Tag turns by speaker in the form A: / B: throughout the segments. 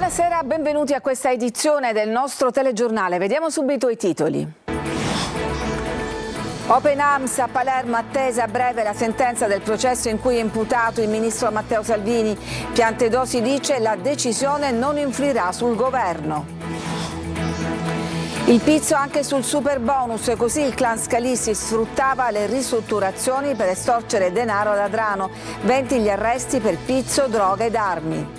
A: Buonasera, benvenuti a questa edizione del nostro telegiornale. Vediamo subito i titoli. Open Arms a Palermo, attesa a breve la sentenza del processo in cui è imputato il ministro Matteo Salvini. Piantedosi dice la decisione non influirà sul governo. Il pizzo anche sul super bonus, così il clan Scalisi sfruttava le ristrutturazioni per estorcere denaro ad Adrano. 20 gli arresti per pizzo, droga ed armi.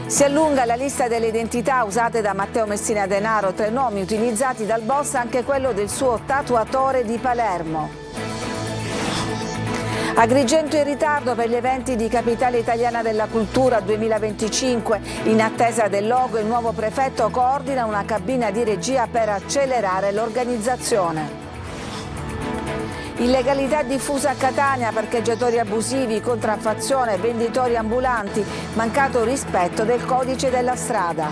A: Si allunga la lista delle identità usate da Matteo Messina Denaro, 3 nomi utilizzati dal boss, anche quello del suo tatuatore di Palermo. Agrigento in ritardo per gli eventi di Capitale Italiana della Cultura 2025. In attesa del logo, il nuovo prefetto coordina una cabina di regia per accelerare l'organizzazione. Illegalità diffusa a Catania, parcheggiatori abusivi, contraffazione, venditori ambulanti, mancato rispetto del codice della strada.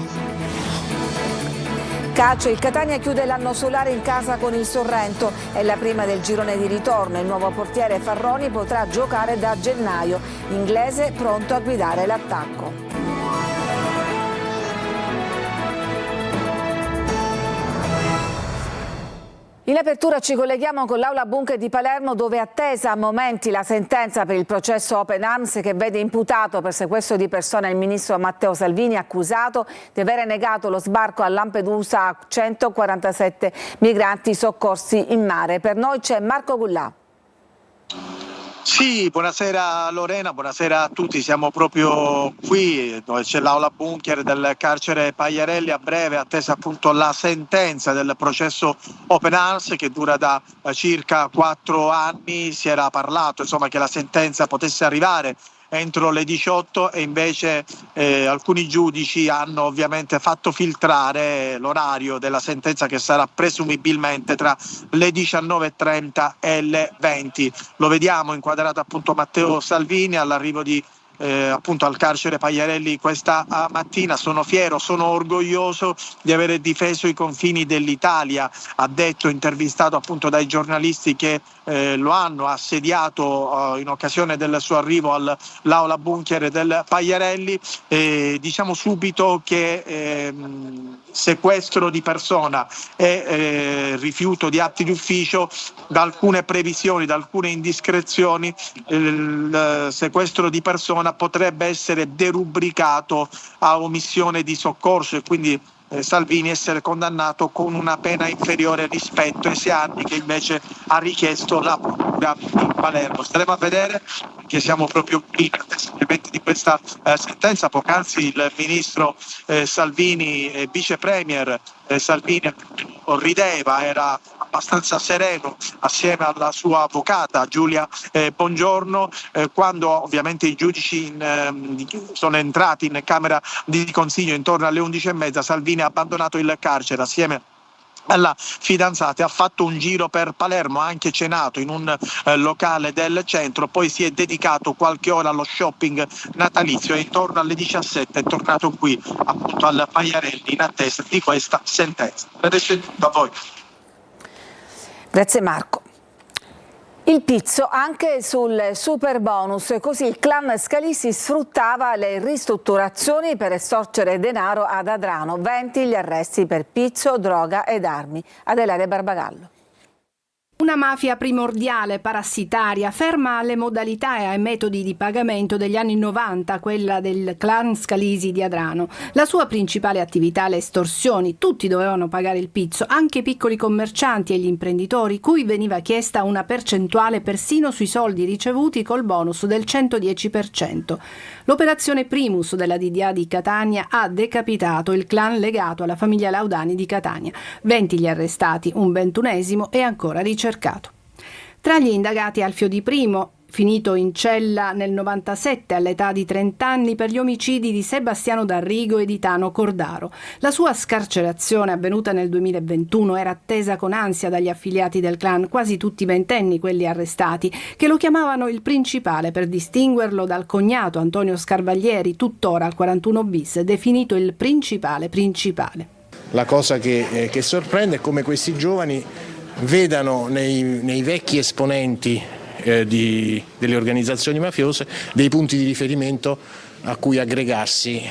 A: Calcio, il Catania chiude l'anno solare in casa con il Sorrento, è la prima del girone di ritorno, il nuovo portiere Farroni potrà giocare da gennaio, Inglese pronto a guidare l'attacco. In apertura ci colleghiamo con l'Aula Bunker di Palermo, dove è attesa a momenti la sentenza per il processo Open Arms che vede imputato per sequestro di persona il ministro Matteo Salvini, accusato di aver negato lo sbarco a Lampedusa a 147 migranti soccorsi in mare. Per noi c'è Marco Gullà.
B: Sì, buonasera Lorena, buonasera a tutti, siamo proprio qui dove c'è l'Aula Bunker del carcere Pagliarelli, a breve attesa appunto la sentenza del processo Open Arms che dura da circa 4 anni. Si era parlato insomma che la sentenza potesse arrivare entro le 18 e invece alcuni giudici hanno ovviamente fatto filtrare l'orario della sentenza che sarà presumibilmente tra le 19:30 e le 20. Lo vediamo inquadrato appunto Matteo Salvini all'arrivo di appunto al carcere Pagliarelli questa mattina. Sono fiero, sono orgoglioso di aver difeso i confini dell'Italia, ha detto, intervistato appunto dai giornalisti che lo hanno assediato in occasione del suo arrivo all'Aula Bunker del Pagliarelli. Diciamo subito che sequestro di persona e rifiuto di atti d'ufficio, da alcune previsioni, da alcune indiscrezioni, il sequestro di persona potrebbe essere derubricato a omissione di soccorso e quindi Salvini essere condannato con una pena inferiore rispetto ai 6 anni che invece ha richiesto la procura di Palermo. Staremo a vedere, che siamo proprio qui in attesa di questa sentenza. Poc'anzi il ministro Salvini, vice premier Salvini rideva, era abbastanza sereno assieme alla sua avvocata Giulia Bongiorno, quando ovviamente i giudici sono entrati in camera di consiglio intorno alle 11:30. Salvini ha abbandonato il carcere assieme alla fidanzata, ha fatto un giro per Palermo, ha anche cenato in un locale del centro, poi si è dedicato qualche ora allo shopping natalizio e intorno alle 17 è tornato qui appunto al Pagliarelli in attesa di questa sentenza. Adesso è tutto, a voi.
A: Grazie Marco. Il pizzo anche sul super bonus, così il clan Scalisi sfruttava le ristrutturazioni per estorcere denaro ad Adrano. 20 gli arresti per pizzo, droga ed armi. Adelaide Barbagallo.
C: Una mafia primordiale, parassitaria, ferma alle modalità e ai metodi di pagamento degli anni 90, quella del clan Scalisi di Adrano. La sua principale attività, le estorsioni. Tutti dovevano pagare il pizzo, anche i piccoli commercianti e gli imprenditori, cui veniva chiesta una percentuale persino sui soldi ricevuti col bonus del 110%. L'operazione Primus della DDA di Catania ha decapitato il clan legato alla famiglia Laudani di Catania. 20 gli arrestati, un 21esimo è ancora ricercato. Tra gli indagati Alfio Di Primo, finito in cella nel 97 all'età di 30 anni per gli omicidi di Sebastiano D'Arrigo e di Tano Cordaro. La sua scarcerazione, avvenuta nel 2021, era attesa con ansia dagli affiliati del clan, quasi tutti ventenni quelli arrestati, che lo chiamavano il principale per distinguerlo dal cognato Antonio Scarvaglieri, tuttora al 41 bis, definito il principale.
D: La cosa che sorprende è come questi giovani vedano nei vecchi esponenti delle organizzazioni mafiose dei punti di riferimento a cui aggregarsi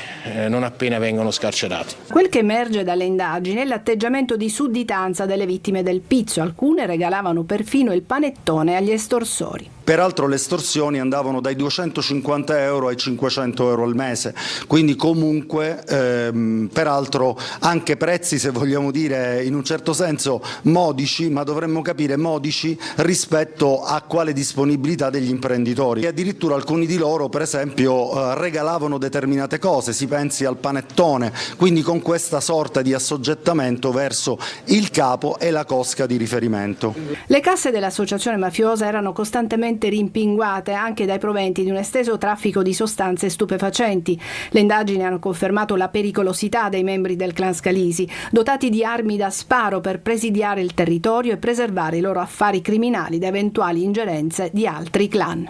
D: non appena vengono scarcerati.
C: Quel che emerge dalle indagini è l'atteggiamento di sudditanza delle vittime del pizzo. Alcune regalavano perfino il panettone agli estorsori.
E: Peraltro le estorsioni andavano dai 250 euro ai 500 euro al mese, quindi comunque peraltro anche prezzi, se vogliamo dire in un certo senso modici, ma dovremmo capire modici rispetto a quale disponibilità degli imprenditori. E addirittura alcuni di loro per esempio regalavano determinate cose, si pensi al panettone, quindi con questa sorta di assoggettamento verso il capo e la cosca di riferimento.
C: Le casse dell'associazione mafiosa erano costantemente rimpinguate anche dai proventi di un esteso traffico di sostanze stupefacenti. Le indagini hanno confermato la pericolosità dei membri del clan Scalisi, dotati di armi da sparo per presidiare il territorio e preservare i loro affari criminali da eventuali ingerenze di altri clan.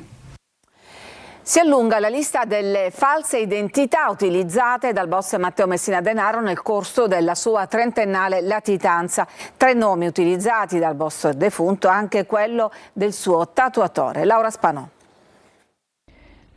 A: Si allunga la lista delle false identità utilizzate dal boss Matteo Messina Denaro nel corso della sua 30ennale latitanza. 3 nomi utilizzati dal boss defunto, anche quello del suo tatuatore. Laura Spanò.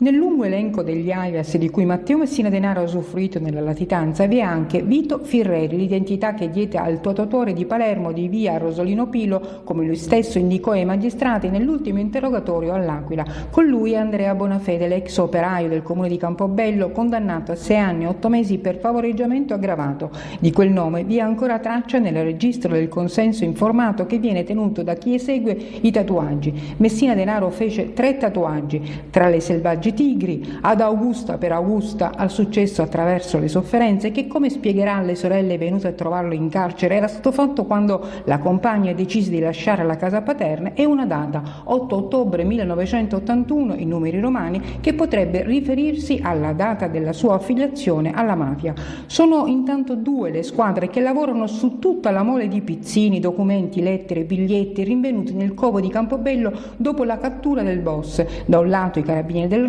F: Nel lungo elenco degli alias di cui Matteo Messina Denaro ha usufruito nella latitanza vi è anche Vito Firreri, l'identità che diede al tatuatore di Palermo di via Rosolino Pilo, come lui stesso indicò ai magistrati nell'ultimo interrogatorio all'Aquila. Con lui Andrea Bonafede, l'ex operaio del comune di Campobello, condannato a 6 anni e 8 mesi per favoreggiamento aggravato. Di quel nome vi è ancora traccia nel registro del consenso informato che viene tenuto da chi esegue i tatuaggi. Messina Denaro fece 3 tatuaggi, tra le selvagge tigri, ad Augusta per Augusta, al successo attraverso le sofferenze, che, come spiegherà alle sorelle venute a trovarlo in carcere, era stato fatto quando la compagna decise di lasciare la casa paterna, e una data, 8 ottobre 1981, in numeri romani, che potrebbe riferirsi alla data della sua affiliazione alla mafia. Sono intanto 2 le squadre che lavorano su tutta la mole di pizzini, documenti, lettere, biglietti rinvenuti nel covo di Campobello dopo la cattura del boss. Da un lato i carabinieri del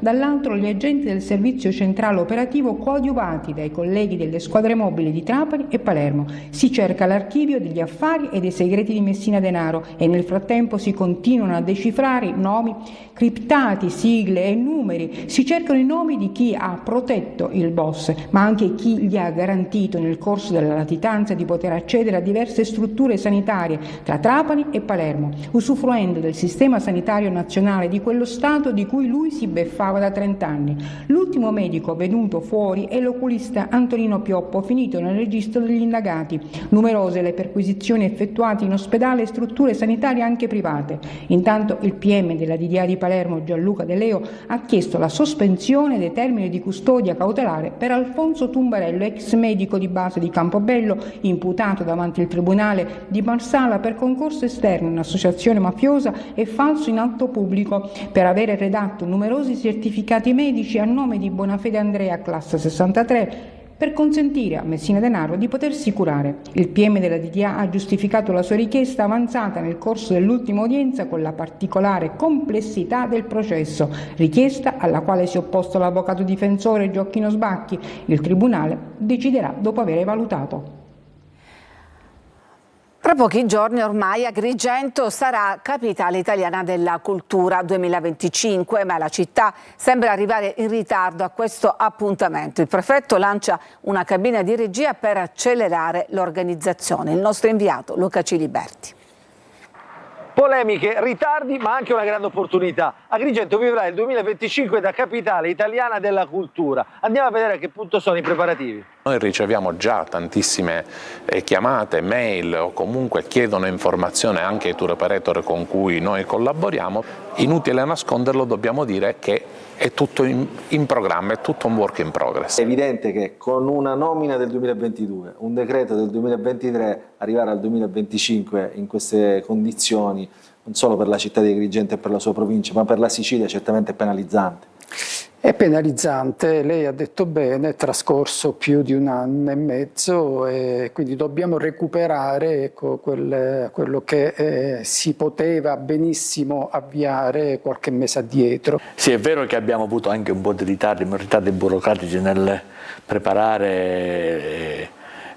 F: dall'altro gli agenti del servizio centrale operativo coadiuvati dai colleghi delle squadre mobili di Trapani e Palermo. Si cerca l'archivio degli affari e dei segreti di Messina Denaro e nel frattempo si continuano a decifrare nomi criptati, sigle e numeri. Si cercano i nomi di chi ha protetto il boss, ma anche chi gli ha garantito nel corso della latitanza di poter accedere a diverse strutture sanitarie tra Trapani e Palermo, usufruendo del sistema sanitario nazionale di quello Stato di cui lui si beffava da 30 anni. L'ultimo medico venuto fuori è l'oculista Antonino Pioppo, finito nel registro degli indagati. Numerose le perquisizioni effettuate in ospedale e strutture sanitarie anche private. Intanto il PM della DDA di Palermo, Gianluca De Leo, ha chiesto la sospensione dei termini di custodia cautelare per Alfonso Tumbarello, ex medico di base di Campobello, imputato davanti al tribunale di Marsala per concorso esterno in associazione mafiosa e falso in atto pubblico, per avere redatto numerosi certificati medici a nome di Bonafede Andrea, classe 63, per consentire a Messina Denaro di potersi curare. Il PM della DDA ha giustificato la sua richiesta avanzata nel corso dell'ultima udienza con la particolare complessità del processo, richiesta alla quale si è opposto l'avvocato difensore Gioacchino Sbacchi. Il Tribunale deciderà dopo aver valutato.
A: Tra pochi giorni ormai Agrigento sarà capitale italiana della cultura 2025, ma la città sembra arrivare in ritardo a questo appuntamento. Il prefetto lancia una cabina di regia per accelerare l'organizzazione. Il nostro inviato Luca Ciliberti.
G: Polemiche, ritardi, ma anche una grande opportunità. Agrigento vivrà il 2025 da capitale italiana della cultura. Andiamo a vedere a che punto sono i preparativi.
H: Noi riceviamo già tantissime chiamate, mail o comunque chiedono informazione anche ai tour operator con cui noi collaboriamo. Inutile nasconderlo, dobbiamo dire che è tutto in programma, è tutto un work in progress.
G: È evidente che con una nomina del 2022, un decreto del 2023, arrivare al 2025 in queste condizioni, non solo per la città di Agrigento e per la sua provincia, ma per la Sicilia è certamente penalizzante.
I: È penalizzante, lei ha detto bene, è trascorso più di 1 anno e mezzo e quindi dobbiamo recuperare quello che si poteva benissimo avviare qualche mese addietro.
J: Sì, è vero che abbiamo avuto anche un po' di ritardi burocratici nel preparare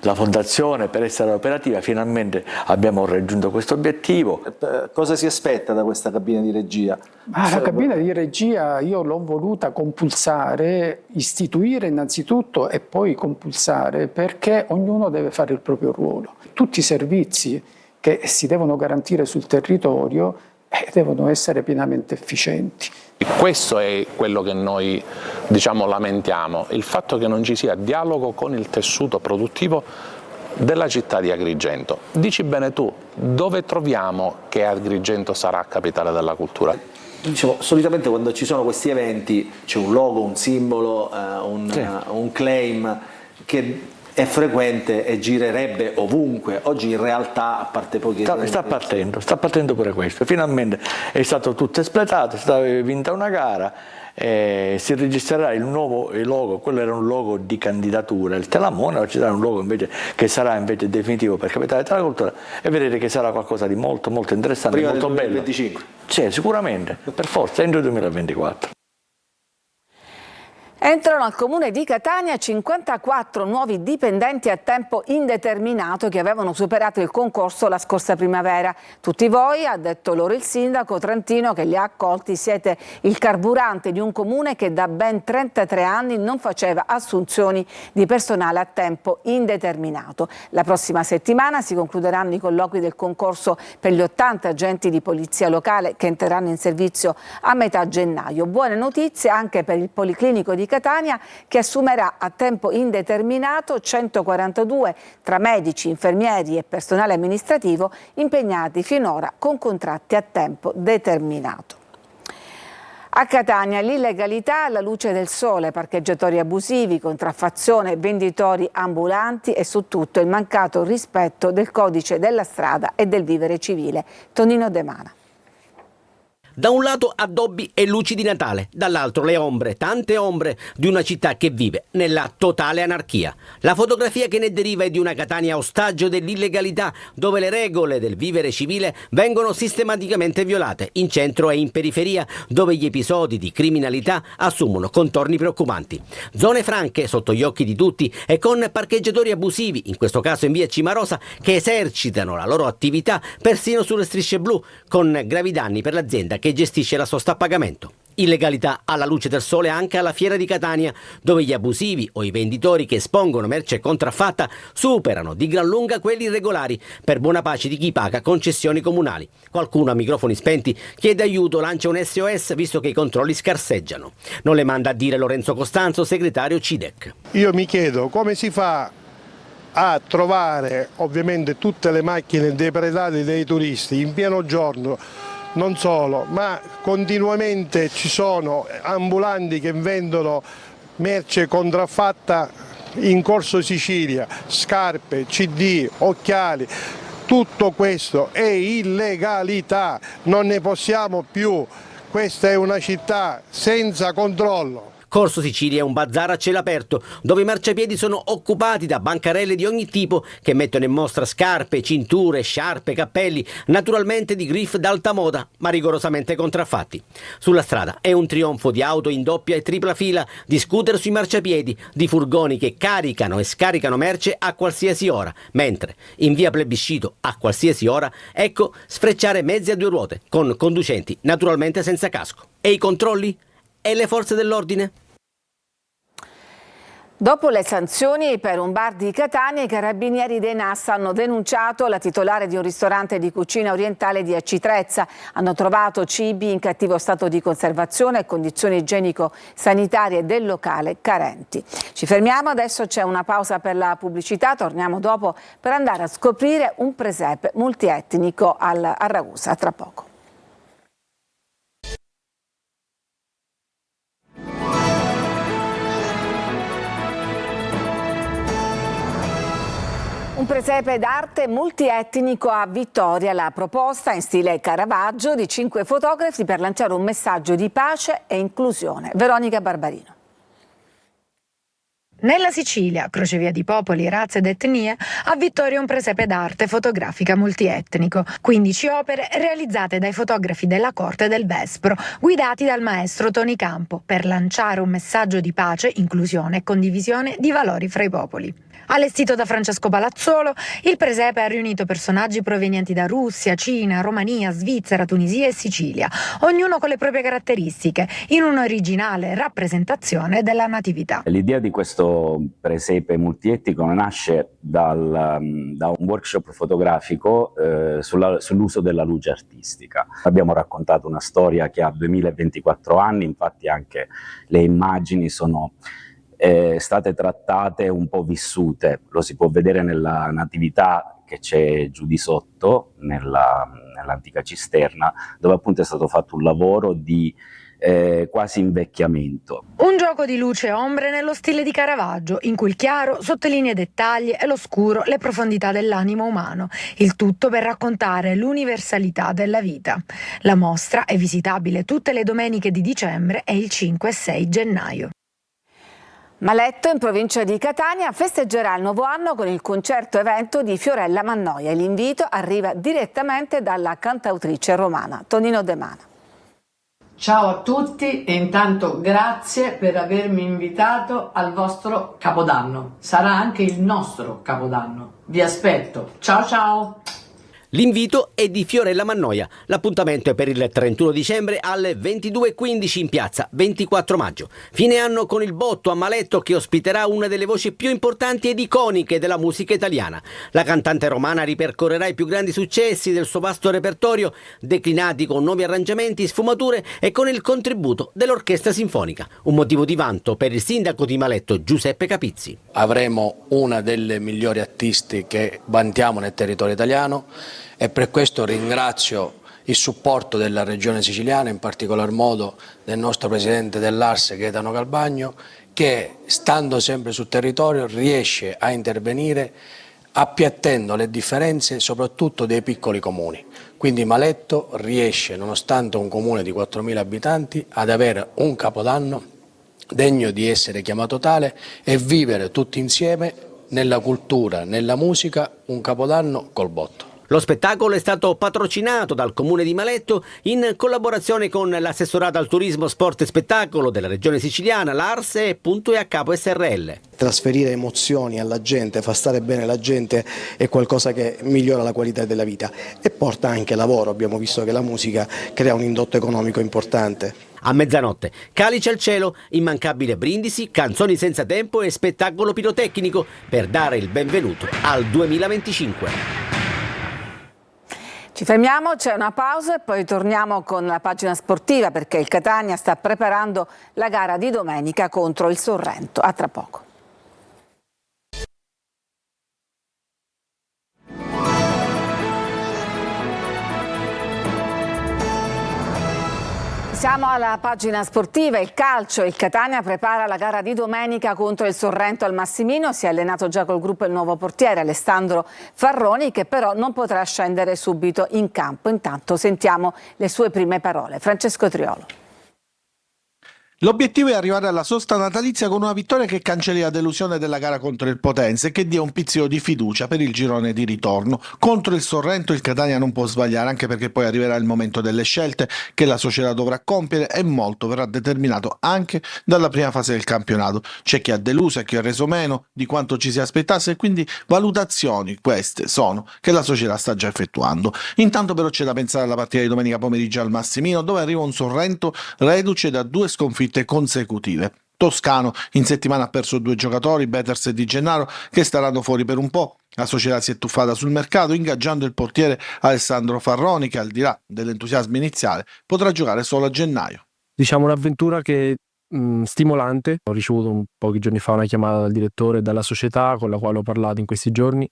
J: la fondazione per essere operativa. Finalmente abbiamo raggiunto questo obiettivo.
G: Cosa si aspetta da questa cabina di regia?
I: La cabina di regia io l'ho voluta compulsare, istituire innanzitutto e poi compulsare, perché ognuno deve fare il proprio ruolo. Tutti i servizi che si devono garantire sul territorio devono essere pienamente efficienti.
H: Questo è quello che noi lamentiamo, il fatto che non ci sia dialogo con il tessuto produttivo della città di Agrigento. Dici bene tu, dove troviamo che Agrigento sarà capitale della cultura?
K: Diciamo, solitamente quando ci sono questi eventi c'è un logo, un simbolo, un claim che è frequente e girerebbe ovunque. Oggi in realtà, a parte pochi
J: sta partendo pure questo. Finalmente è stato tutto espletato, è stata vinta una gara, si registrerà il nuovo logo. Quello era un logo di candidatura, il Telamone, ci sarà un logo invece che sarà invece definitivo per capitale della cultura, e vedete che sarà qualcosa di molto interessante,
K: prima
J: molto
K: del 2025.
J: bello. Sì, sicuramente, per forza, entro il 2024.
A: Entrano al comune di Catania 54 nuovi dipendenti a tempo indeterminato che avevano superato il concorso la scorsa primavera. Tutti voi, ha detto loro il sindaco trentino che li ha accolti, siete il carburante di un comune che da ben 33 anni non faceva assunzioni di personale a tempo indeterminato. La prossima settimana si concluderanno i colloqui del concorso per gli 80 agenti di polizia locale che entreranno in servizio a metà gennaio. Buone notizie anche per il Policlinico di Catania, che assumerà a tempo indeterminato 142 tra medici, infermieri e personale amministrativo impegnati finora con contratti a tempo determinato. A Catania l'illegalità alla luce del sole, parcheggiatori abusivi, contraffazione, venditori ambulanti e su tutto il mancato rispetto del codice della strada e del vivere civile. Tonino De Mana.
L: Da un lato addobbi e luci di Natale, dall'altro le ombre, tante ombre, di una città che vive nella totale anarchia. La fotografia che ne deriva è di una Catania ostaggio dell'illegalità, dove le regole del vivere civile vengono sistematicamente violate, in centro e in periferia, dove gli episodi di criminalità assumono contorni preoccupanti. Zone franche sotto gli occhi di tutti e con parcheggiatori abusivi, in questo caso in via Cimarosa, che esercitano la loro attività persino sulle strisce blu, con gravi danni per l'azienda che gestisce la sosta a pagamento. Illegalità alla luce del sole anche alla Fiera di Catania, dove gli abusivi o i venditori che espongono merce contraffatta superano di gran lunga quelli irregolari, per buona pace di chi paga concessioni comunali. Qualcuno a microfoni spenti chiede aiuto, lancia un SOS visto che i controlli scarseggiano. Non le manda a dire Lorenzo Costanzo, segretario CIDEC.
M: Io mi chiedo come si fa a trovare ovviamente tutte le macchine depredate dei turisti in pieno giorno. Non solo, ma continuamente ci sono ambulanti che vendono merce contraffatta in Corso Sicilia, scarpe, CD, occhiali. Tutto questo è illegalità, non ne possiamo più. Questa è una città senza controllo.
L: Corso Sicilia è un bazar a cielo aperto, dove i marciapiedi sono occupati da bancarelle di ogni tipo che mettono in mostra scarpe, cinture, sciarpe, cappelli, naturalmente di griff d'alta moda, ma rigorosamente contraffatti. Sulla strada è un trionfo di auto in doppia e tripla fila, di scooter sui marciapiedi, di furgoni che caricano e scaricano merce a qualsiasi ora, mentre in via Plebiscito a qualsiasi ora ecco sfrecciare mezzi a due ruote, con conducenti naturalmente senza casco. E i controlli? E le forze dell'ordine?
A: Dopo le sanzioni per un bar di Catania, i carabinieri dei NAS hanno denunciato la titolare di un ristorante di cucina orientale di Acitrezza. Hanno trovato cibi in cattivo stato di conservazione e condizioni igienico-sanitarie del locale carenti. Ci fermiamo, adesso c'è una pausa per la pubblicità, torniamo dopo per andare a scoprire un presepe multietnico a Ragusa. Tra poco. Un presepe d'arte multietnico a Vittoria, la proposta in stile Caravaggio di 5 fotografi per lanciare un messaggio di pace e inclusione. Veronica Barbarino.
N: Nella Sicilia, crocevia di popoli, razze ed etnie, a Vittorio un presepe d'arte fotografica multietnico. 15 opere realizzate dai fotografi della corte del Vespro, guidati dal maestro Toni Campo, per lanciare un messaggio di pace, inclusione e condivisione di valori fra i popoli. Allestito da Francesco Palazzolo, il presepe ha riunito personaggi provenienti da Russia, Cina, Romania, Svizzera, Tunisia e Sicilia, ognuno con le proprie caratteristiche, in un'originale rappresentazione della natività.
O: L'idea di questo presepe multietnico nasce da un workshop fotografico sull'uso della luce artistica. Abbiamo raccontato una storia che ha 2024 anni, infatti anche le immagini sono state trattate, un po' vissute, lo si può vedere nella natività che c'è giù di sotto, nell'antica cisterna, dove appunto è stato fatto un lavoro di quasi invecchiamento.
N: Un gioco di luce e ombre nello stile di Caravaggio, in cui il chiaro sottolinea i dettagli e l'oscuro le profondità dell'animo umano, il tutto per raccontare l'universalità della vita. La mostra è visitabile tutte le domeniche di dicembre e il 5 e 6 gennaio.
A: Maletto, in provincia di Catania, festeggerà il nuovo anno con il concerto evento di Fiorella Mannoia. L'invito arriva direttamente dalla cantautrice romana Tonino De Mano.
P: Ciao a tutti e intanto grazie per avermi invitato al vostro Capodanno. Sarà anche il nostro Capodanno. Vi aspetto. Ciao ciao!
L: L'invito è di Fiorella Mannoia. L'appuntamento è per il 31 dicembre alle 22:15 in piazza 24 maggio. Fine anno con il botto a Maletto, che ospiterà una delle voci più importanti ed iconiche della musica italiana. La cantante romana ripercorrerà i più grandi successi del suo vasto repertorio, declinati con nuovi arrangiamenti, sfumature e con il contributo dell'Orchestra Sinfonica. Un motivo di vanto per il sindaco di Maletto, Giuseppe Capizzi.
D: Avremo una delle migliori artisti che vantiamo nel territorio italiano, e per questo ringrazio il supporto della regione siciliana, in particolar modo del nostro presidente dell'Ars Gaetano Calvagno, che stando sempre sul territorio riesce a intervenire appiattendo le differenze soprattutto dei piccoli comuni. Quindi Maletto riesce, nonostante un comune di 4.000 abitanti, ad avere un Capodanno degno di essere chiamato tale e vivere tutti insieme nella cultura, nella musica, un Capodanno col botto.
L: Lo spettacolo è stato patrocinato dal Comune di Maletto in collaborazione con l'Assessorato al Turismo, Sport e Spettacolo della Regione Siciliana, l'Ars e Punto e a Capo SRL.
Q: Trasferire emozioni alla gente, far stare bene la gente è qualcosa che migliora la qualità della vita e porta anche lavoro. Abbiamo visto che la musica crea un indotto economico importante.
L: A mezzanotte, calice al cielo, immancabile brindisi, canzoni senza tempo e spettacolo pirotecnico per dare il benvenuto al 2025.
A: Ci fermiamo, c'è una pausa e poi torniamo con la pagina sportiva, perché il Catania sta preparando la gara di domenica contro il Sorrento. A tra poco. Siamo alla pagina sportiva, il calcio. Il Catania prepara la gara di domenica contro il Sorrento al Massimino. Si è allenato già col gruppo il nuovo portiere Alessandro Farroni, che però non potrà scendere subito in campo. Intanto sentiamo le sue prime parole. Francesco Triolo.
R: L'obiettivo è arrivare alla sosta natalizia con una vittoria che cancelli la delusione della gara contro il Potenza e che dia un pizzico di fiducia per il girone di ritorno. Contro il Sorrento il Catania non può sbagliare, anche perché poi arriverà il momento delle scelte che la società dovrà compiere e molto verrà determinato anche dalla prima fase del campionato. C'è chi ha deluso e chi ha reso meno di quanto ci si aspettasse e quindi valutazioni queste sono che la società sta già effettuando. Intanto però c'è da pensare alla partita di domenica pomeriggio al Massimino, dove arriva un Sorrento reduce da 2 sconfitte consecutive. Toscano in settimana ha perso 2 giocatori, Betters e Di Gennaro, che staranno fuori per un po'. La società si è tuffata sul mercato ingaggiando il portiere Alessandro Farroni, che al di là dell'entusiasmo iniziale potrà giocare solo a gennaio.
S: Diciamo un'avventura che stimolante. Ho ricevuto pochi giorni fa una chiamata dal direttore e dalla società con la quale ho parlato in questi giorni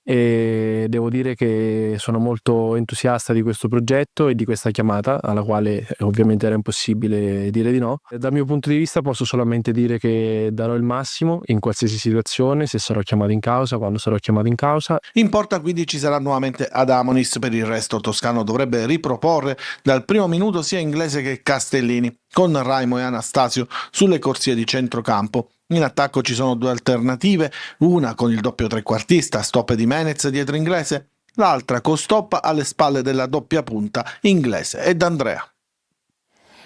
S: e devo dire che sono molto entusiasta di questo progetto e di questa chiamata, alla quale ovviamente era impossibile dire di no. Dal mio punto di vista posso solamente dire che darò il massimo in qualsiasi situazione, se sarò chiamato in causa, quando sarò chiamato in causa.
R: In porta quindi ci sarà nuovamente Adamonis. Per il resto Toscano dovrebbe riproporre dal primo minuto sia Inglese che Castellini, con Raimo e Anastasio sulle corsie di centrocampo. In attacco ci sono due alternative, una con il doppio trequartista, Stoppe di Menez dietro Inglese, l'altra con Stoppa alle spalle della doppia punta Inglese ed Andrea.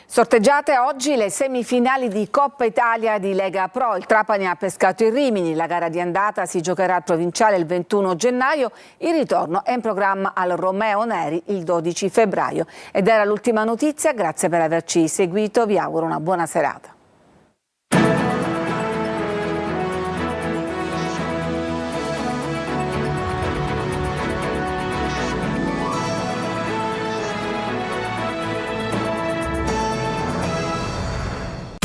A: Sorteggiate oggi le semifinali di Coppa Italia di Lega Pro. Il Trapani ha pescato il Rimini, la gara di andata si giocherà al Provinciale il 21 gennaio, il ritorno è in programma al Romeo Neri il 12 febbraio. Ed era l'ultima notizia, grazie per averci seguito, vi auguro una buona serata.